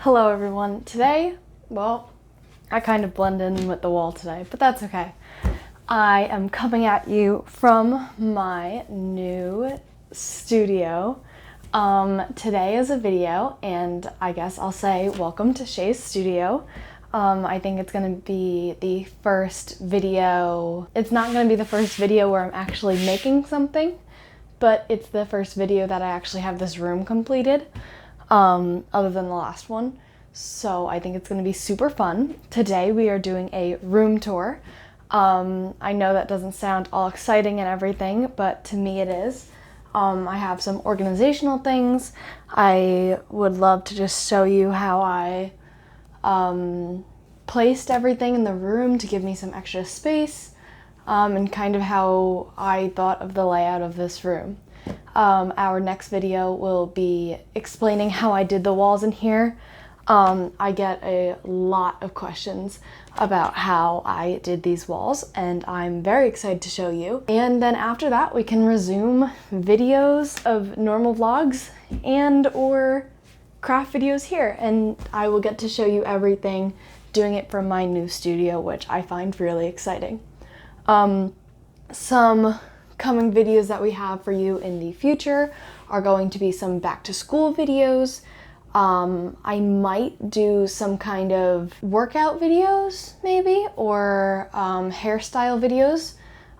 Hello everyone. Today, well, I kind of blend in with the wall today, but that's okay. I am coming at you from my new studio. Today is a video, and I guess I'll say welcome to Shea's studio. I think it's going to be the first video. It's not going to be the first video where I'm actually making something, but it's the first video that I actually have this room completed, other than the last one. So I think it's going to be super fun. Today we are doing a room tour. I know that doesn't sound all exciting and everything, but to me it is. I have some organizational things. I would love to just show you how I placed everything in the room to give me some extra space, and kind of how I thought of the layout of this room. Our next video will be explaining how I did the walls in here. I get a lot of questions about how I did these walls, and I'm very excited to show you. And then after that, we can resume videos of normal vlogs and or craft videos here, and I will get to show you everything doing it from my new studio, which I find really exciting. Some coming videos that we have for you in the future are going to be some back to school videos. I might do some kind of workout videos maybe, or hairstyle videos.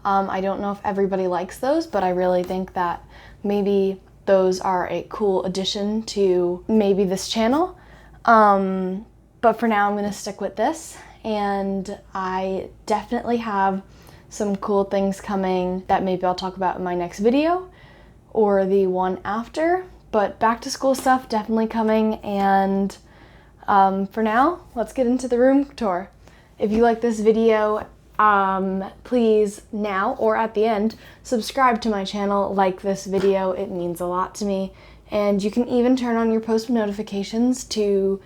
I don't know if everybody likes those, but I really think that maybe those are a cool addition to maybe this channel. But for now I'm going to stick with this, and I definitely have some cool things coming that maybe I'll talk about in my next video or the one after. But back to school stuff definitely coming, and for now, let's get into the room tour. If you like this video, please now or at the end, subscribe to my channel, like this video, it means a lot to me. And you can even turn on your post notifications to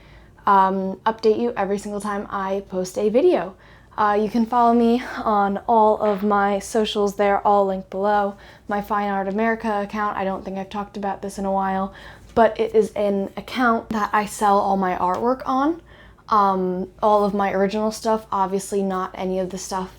update you every single time I post a video. You can follow me on all of my socials. They're all linked below. My Fine Art America account, I don't think I've talked about this in a while, but it is an account that I sell all my artwork on. All of my original stuff, obviously not any of the stuff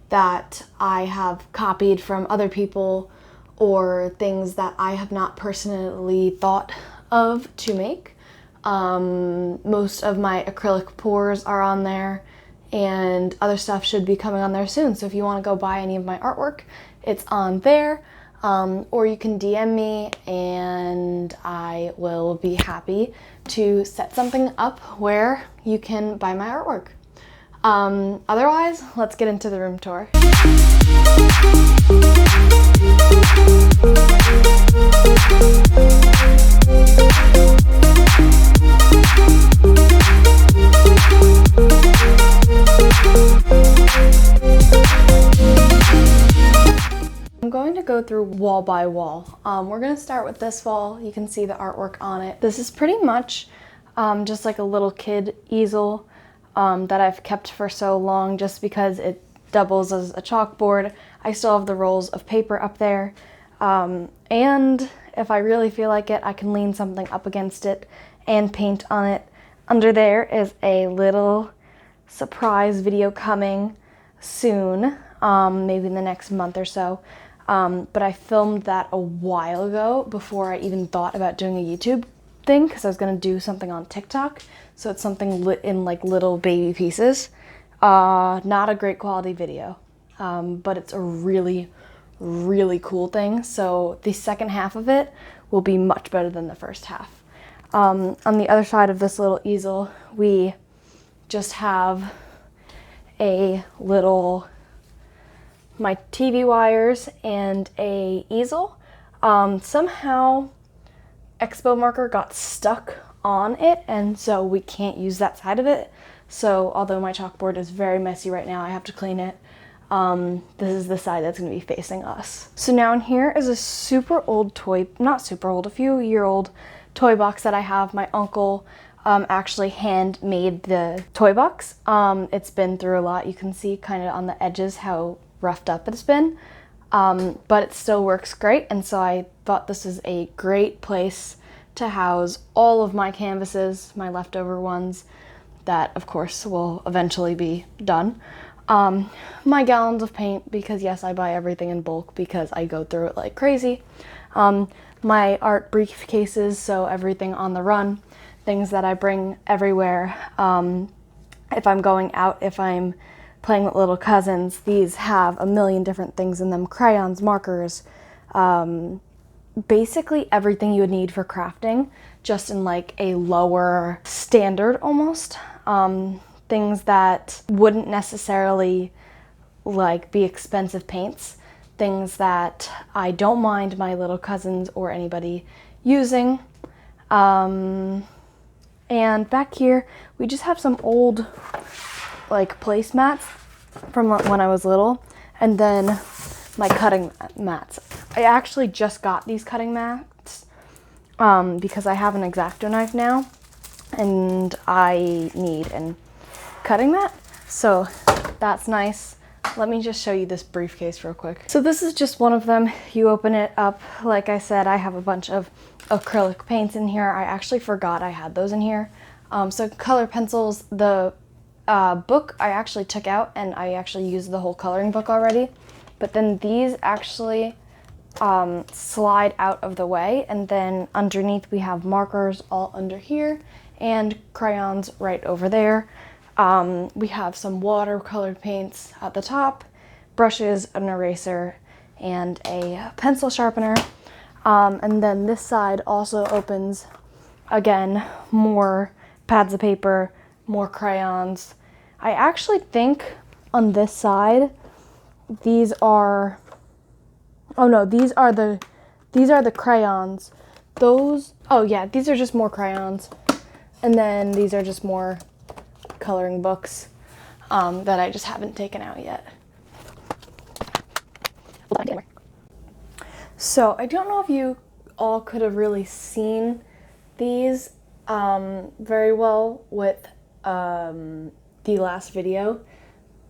that I have copied from other people or things that I have not personally thought of to make. Most of my acrylic pours are on there, and other stuff should be coming on there soon. So if you want to go buy any of my artwork, it's on there. Or you can DM me and I will be happy to set something up where you can buy my artwork. Otherwise, let's get into the room tour. I'm going to go through wall by wall. We're going to start with this wall. You can see the artwork on it. This is pretty much just like a little kid easel that I've kept for so long just because it doubles as a chalkboard. I still have the rolls of paper up there, and if I really feel like it, I can lean something up against it and paint on it. Under there is a little surprise video coming soon, maybe in the next month or so. But I filmed that a while ago before I even thought about doing a YouTube thing, because I was going to do something on TikTok. So it's something lit in like little baby pieces. Not a great quality video, but it's a really, really cool thing. So the second half of it will be much better than the first half. On the other side of this little easel, we just have a little, my TV wires and a easel. Somehow Expo marker got stuck on it, and so we can't use that side of it. So although my chalkboard is very messy right now, I have to clean it. This is the side that's going to be facing us. So now in here is a super old toy, not super old, a few year old toy box that I have. My uncle actually handmade the toy box. It's been through a lot. You can see kind of on the edges how roughed up it's been, but it still works great, and so I thought this is a great place to house all of my canvases, my leftover ones, that of course will eventually be done. My gallons of paint, because yes, I buy everything in bulk because I go through it like crazy. My art briefcases, so everything on the run, things that I bring everywhere. If I'm going out, if I'm playing with little cousins, these have a million different things in them. Crayons, markers, basically everything you would need for crafting, just in like a lower standard almost. Things that wouldn't necessarily like be expensive paints, things that I don't mind my little cousins or anybody using. And back here, we just have some old like placemats from when I was little, and then my cutting mats. I actually just got these cutting mats because I have an X-Acto knife now, and I need a cutting mat, so that's nice. Let me just show you this briefcase real quick. So this is just one of them. You open it up. Like I said, I have a bunch of acrylic paints in here. I actually forgot I had those in here. So color pencils, the book I actually took out, and I actually used the whole coloring book already. But then these actually slide out of the way, and then underneath we have markers all under here and crayons right over there. We have some watercolored paints at the top, brushes, an eraser, and a pencil sharpener. And then this side also opens, again, more pads of paper, more crayons. I actually think on this side, these are, oh no, these are the crayons. Those, oh yeah, these are just more crayons. And then these are just more coloring books that I just haven't taken out yet. So I don't know if you all could have really seen these very well with the last video,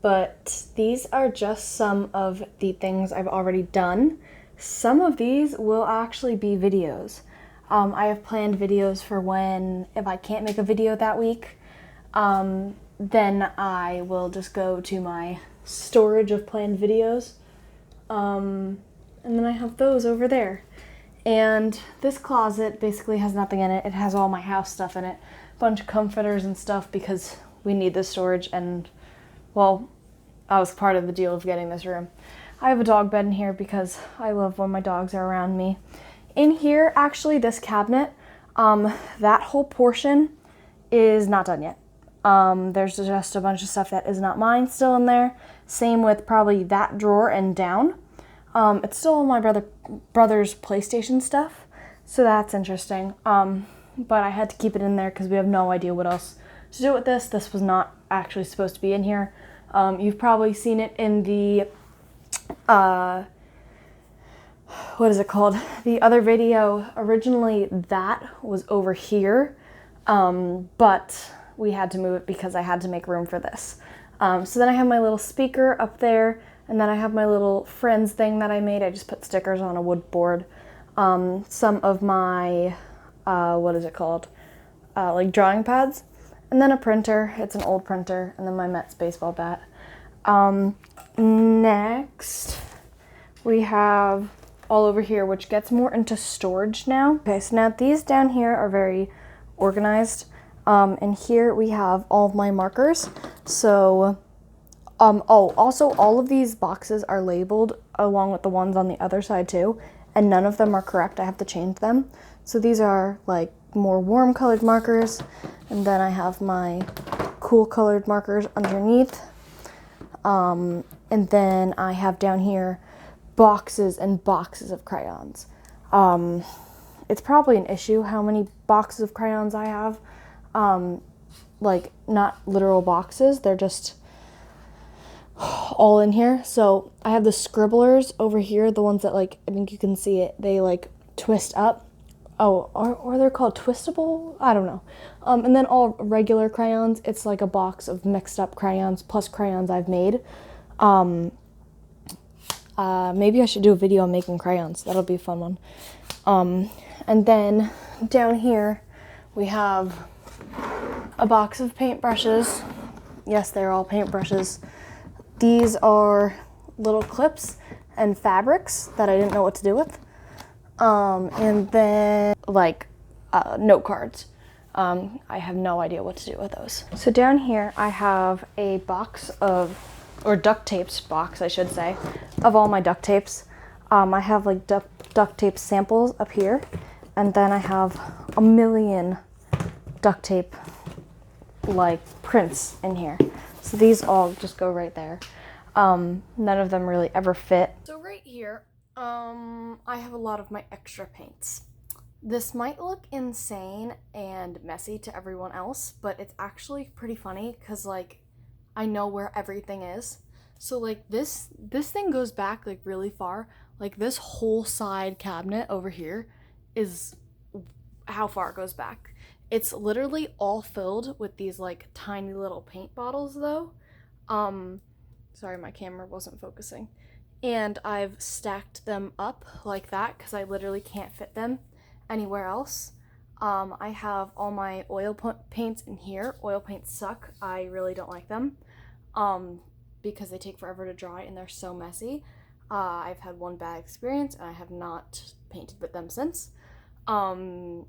but these are just some of the things I've already done. Some of these will actually be videos. I have planned videos for when, if I can't make a video that week, then I will just go to my storage of planned videos. And then I have those over there. And this closet basically has nothing in it. It has all my house stuff in it. A bunch of comforters and stuff because we need this storage, and well, I was part of the deal of getting this room. I have a dog bed in here because I love when my dogs are around me. In here, actually, this cabinet, that whole portion is not done yet. There's just a bunch of stuff that is not mine still in there. Same with probably that drawer and down. It's still all my brother's PlayStation stuff, so that's interesting. But I had to keep it in there because we have no idea what else to do with this. This was not actually supposed to be in here. You've probably seen it in the, what is it called? The other video. Originally that was over here, but we had to move it because I had to make room for this. So then I have my little speaker up there, and then I have my little friends thing that I made. I just put stickers on a wood board. Some of my, what is it called? Like drawing pads. And then a printer. It's an old printer. And then my Mets baseball bat. Next, we have all over here, which gets more into storage now. Okay, so now these down here are very organized. And here we have all of my markers. So, oh, also all of these boxes are labeled along with the ones on the other side too, and none of them are correct. I have to change them. So these are like more warm colored markers, and then I have my cool colored markers underneath. And then I have down here boxes and boxes of crayons. It's probably an issue how many boxes of crayons I have. Like not literal boxes, they're just all in here. So I have the scribblers over here, the ones that, like, I think you can see it, they like twist up. Oh, or they're called twistable? I don't know. And then all regular crayons, it's like a box of mixed up crayons plus crayons I've made. Maybe I should do a video on making crayons. That'll be a fun one. And then down here we have a box of paintbrushes. Yes, they're all paintbrushes. These are little clips and fabrics that I didn't know what to do with. And then like note cards. I have no idea what to do with those. So down here I have a box of, or duct tapes box I should say, of all my duct tapes. I have like duct tape samples up here, and then I have a million duct tape like prints in here. So these all just go right there. None of them really ever fit. So right here, I have a lot of my extra paints. This might look insane and messy to everyone else, but it's actually pretty funny because like I know where everything is. So like this thing goes back like really far. Like this whole side cabinet over here is how far it goes back. It's literally all filled with these like tiny little paint bottles though. Sorry, my camera wasn't focusing. And I've stacked them up like that because I literally can't fit them anywhere else. I have all my oil paints in here. Oil paints suck. I really don't like them because they take forever to dry and they're so messy. I've had one bad experience and I have not painted with them since. And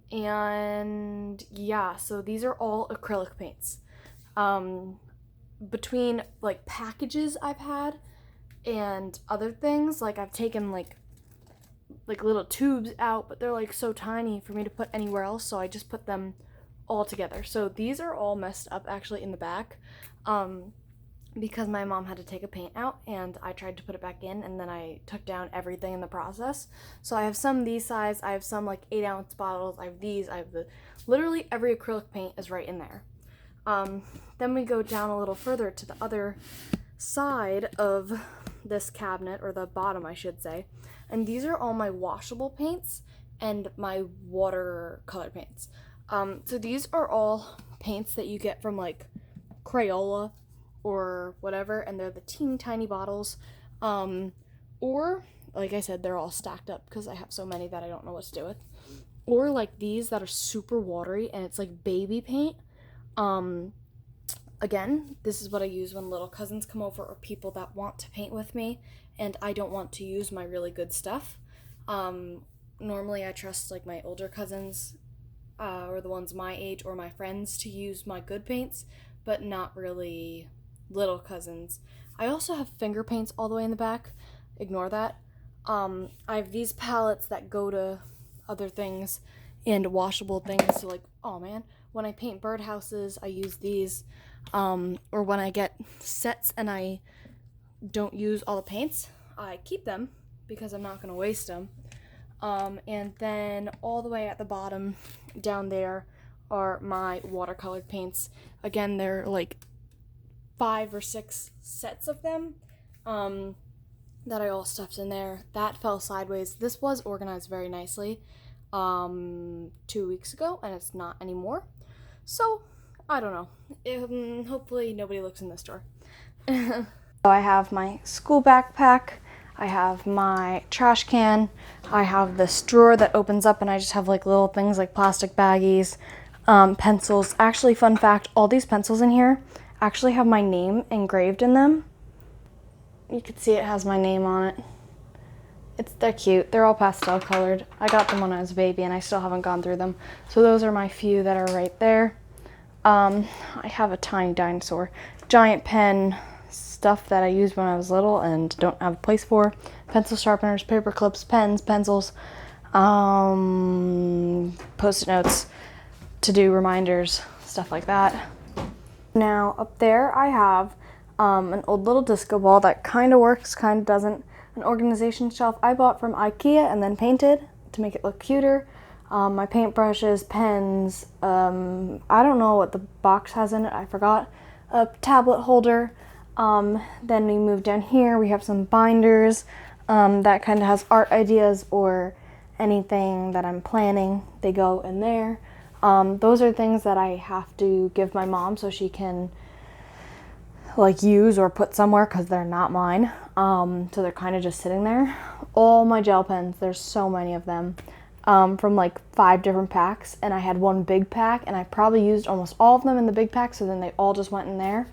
yeah, so these are all acrylic paints. Between like packages I've had and other things, like I've taken like little tubes out, but they're like so tiny for me to put anywhere else, so I just put them all together. So these are all messed up actually in the back, because my mom had to take a paint out and I tried to put it back in and then I took down everything in the process. So I have some these size, I have some like 8-ounce bottles, I have these, I have literally every acrylic paint is right in there. Then we go down a little further to the other side of this cabinet, or the bottom I should say, and these are all my washable paints and my watercolor paints. So these are all paints that you get from like Crayola or whatever, and they're the teeny tiny bottles, or like I said, they're all stacked up because I have so many that I don't know what to do with, or like these that are super watery and it's like baby paint. Again, this is what I use when little cousins come over or people that want to paint with me and I don't want to use my really good stuff. Normally I trust like my older cousins or the ones my age or my friends to use my good paints, but not really little cousins. I also have finger paints all the way in the back. Ignore that. I have these palettes that go to other things and washable things. So like, oh man, when I paint birdhouses, I use these. Or when I get sets and I don't use all the paints, I keep them because I'm not going to waste them. And then all the way at the bottom down there are my watercolored paints. Again, they're like 5 or 6 sets of them that I all stuffed in there. That fell sideways. This was organized very nicely 2 weeks ago, and it's not anymore. So I don't know. Hopefully nobody looks in this drawer. So I have my school backpack. I have my trash can. I have this drawer that opens up and I just have like little things like plastic baggies, pencils. Actually, fun fact, all these pencils in here actually have my name engraved in them. You can see it has my name on it. They're cute. They're all pastel colored. I got them when I was a baby and I still haven't gone through them. So those are my few that are right there. I have a tiny dinosaur, giant pen, stuff that I used when I was little and don't have a place for. Pencil sharpeners, paper clips, pens, pencils, Post-it notes to do reminders, stuff like that. Now up there I have an old little disco ball that kind of works, kind of doesn't. An organization shelf I bought from IKEA and then painted to make it look cuter. My paintbrushes, pens, I don't know what the box has in it, I forgot. A tablet holder. Then we move down here, we have some binders that kind of has art ideas or anything that I'm planning. They go in there. Those are things that I have to give my mom so she can like use or put somewhere because they're not mine. So they're kind of just sitting there. All my gel pens, there's so many of them. from like 5 different packs, and I had one big pack, and I probably used almost all of them in the big pack, so then they all just went in there.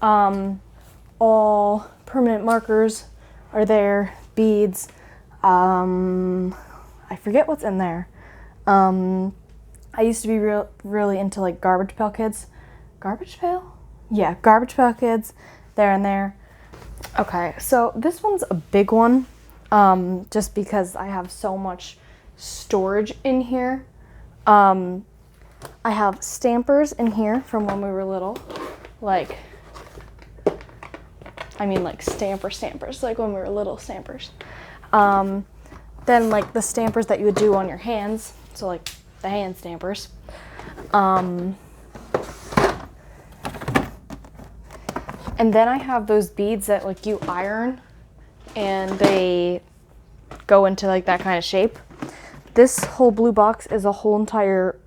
All permanent markers are there, beads. I forget what's in there. I used to be really into like Garbage Pail Kids. Garbage Pail? Yeah, Garbage Pail Kids. There and there. Okay, so this one's a big one, just because I have so much storage in here. I have stampers in here from when we were little. Like stampers, like when we were little stampers. Then like the stampers that you would do on your hands, so like the hand stampers. And then I have those beads that like you iron and they go into like that kind of shape. This whole blue box is a whole entire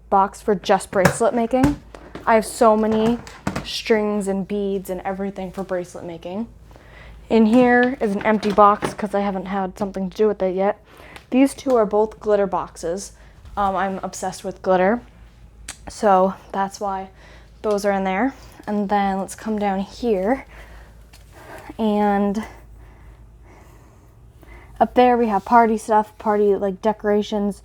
box for just bracelet making. I have so many strings and beads and everything for bracelet making. In here is an empty box because I haven't had something to do with it yet. These two are both glitter boxes. I'm obsessed with glitter, so that's why those are in there. And then let's come down here, and up there we have party stuff, party like decorations,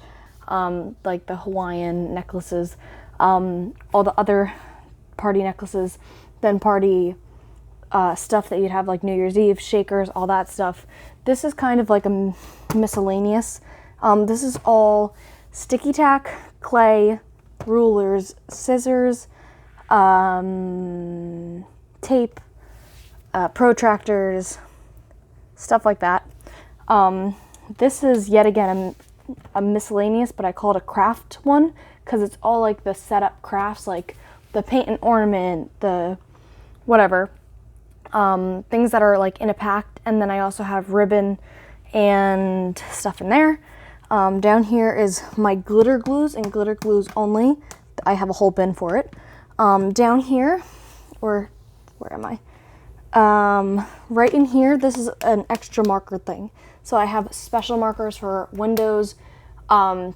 like the Hawaiian necklaces, all the other party necklaces, then party stuff that you'd have like New Year's Eve, shakers, all that stuff. This is kind of like a miscellaneous. This is all sticky tack, clay, rulers, scissors, tape, protractors, stuff like that. This is yet again a miscellaneous, but I call it a craft one because it's all like the setup crafts, like the paint and ornament, the whatever, things that are like in a pack. And then I also have ribbon and stuff in there. Down here is my glitter glues and glitter glues only. I have a whole bin for it. Down here, or where am I? Right in here, this is an extra marker thing. So I have special markers for windows,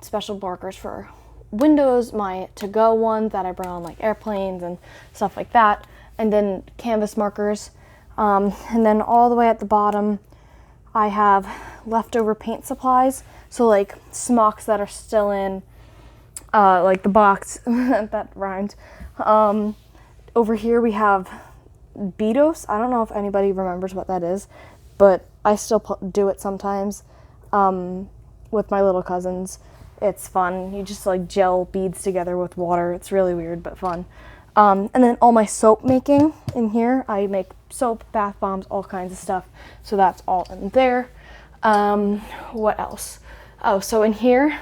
special markers for windows, my to-go ones that I bring on like airplanes and stuff like that, and then canvas markers. And then all the way at the bottom, I have leftover paint supplies. So like smocks that are still in, like the box, that rhymed. Over here we have Beatos. I don't know if anybody remembers what that is, but I still do it sometimes with my little cousins. It's fun. You just like gel beads together with water. It's really weird, but fun. And then all my soap making in here. I make soap, bath bombs, all kinds of stuff. So that's all in there. What else? Oh, so in here,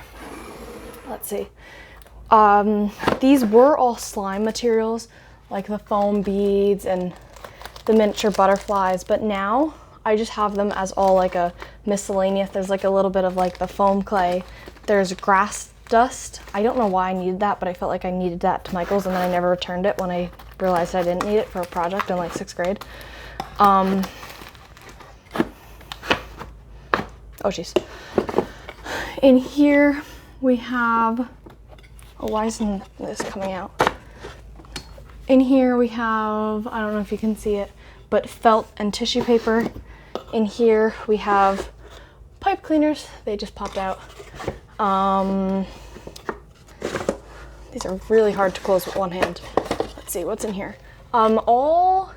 let's see. These were all slime materials, like the foam beads and the miniature butterflies, but now I just have them as all like a miscellaneous. There's like a little bit of like the foam clay. There's grass dust. I don't know why I needed that, but I felt like I needed that to Michael's, and then I never returned it when I realized I didn't need it for a project in like 6th grade. Oh jeez. In here we have, oh, why isn't this coming out? In here we have, I don't know if you can see it, but felt and tissue paper. In here we have pipe cleaners. They just popped out. These are really hard to close with one hand. Let's see what's in here. All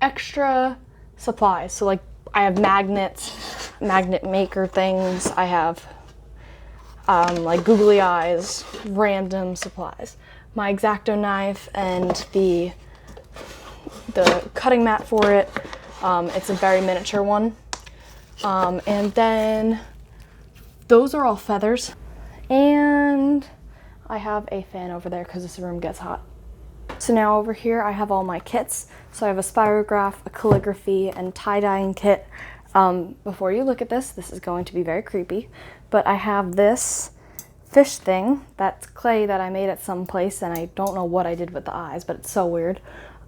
extra supplies. So like I have magnets, magnet maker things. I have like googly eyes, random supplies. My X-Acto knife and the cutting mat for it. It's a very miniature one. And then those are all feathers. And I have a fan over there because this room gets hot. So now over here I have all my kits. So I have a spirograph, a calligraphy, and tie-dyeing kit. Before you look at this, this is going to be very creepy, but I have this fish thing. That's clay that I made at some place, and I don't know what I did with the eyes, but it's so weird.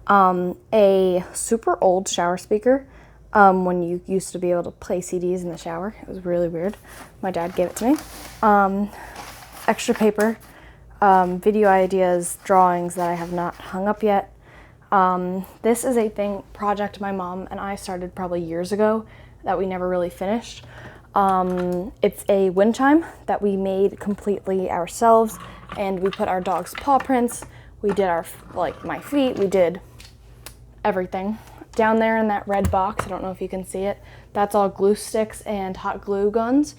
A super old shower speaker. when you used to be able to play CDs in the shower. It was really weird. My dad gave it to me. Extra paper, video ideas, drawings that I have not hung up yet. This is a project my mom and I started probably years ago that we never really finished. It's a wind chime that we made completely ourselves, and we put our dog's paw prints. We did my feet, we did everything. Down there in that red box, I don't know if you can see it, that's all glue sticks and hot glue guns.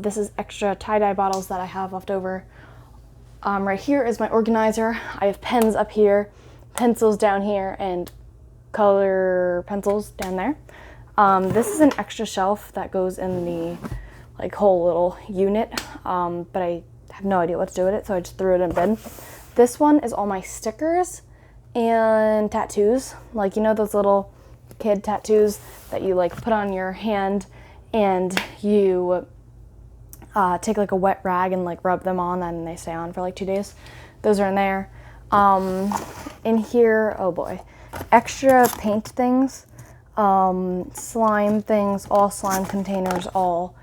This is extra tie-dye bottles that I have left over. Right here is my organizer. I have pens up here, pencils down here, and color pencils down there. This is an extra shelf that goes in the whole little unit, but I have no idea what to do with it, so I just threw it in bin. This one is all my stickers and tattoos, those little kid tattoos that you put on your hand and you take a wet rag and rub them on, and they stay on for 2 days. Those are in there. In here, oh boy, extra paint things, slime things, all slime containers, all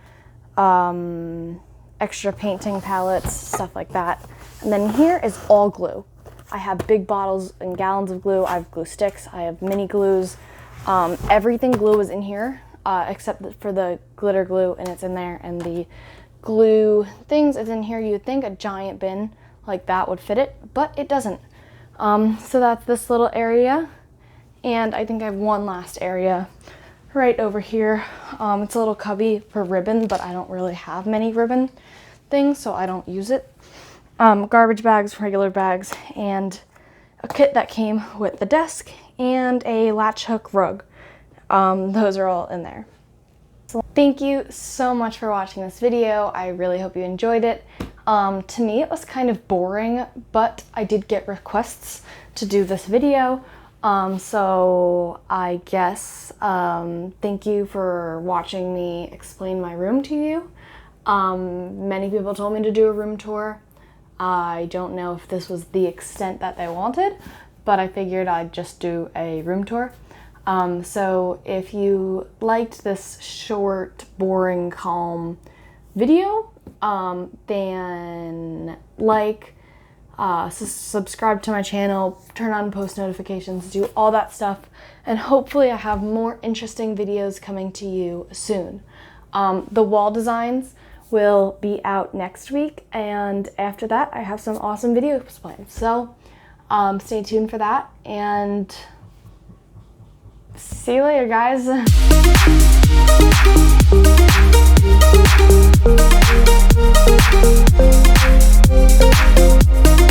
extra painting palettes, stuff like that. And then here is all glue. I have big bottles and gallons of glue. I have glue sticks. I have mini glues. Everything glue is in here except for the glitter glue, and it's in there. And the glue things is in here. You'd think a giant bin like that would fit it, but it doesn't. So that's this little area. And I think I have one last area right over here. It's a little cubby for ribbon, but I don't really have many ribbon things, so I don't use it. Garbage bags, regular bags, and a kit that came with the desk and a latch hook rug. Those are all in there. So thank you so much for watching this video. I really hope you enjoyed it. To me it was kind of boring, but I did get requests to do this video. So I guess thank you for watching me explain my room to you. Many people told me to do a room tour. I don't know if this was the extent that they wanted, but I figured I'd just do a room tour. So if you liked this short, boring, calm video, then subscribe to my channel, turn on post notifications, do all that stuff, and hopefully I have more interesting videos coming to you soon. The wall designs will be out next week, and after that I have some awesome videos planned. So stay tuned for that, and see you later, guys.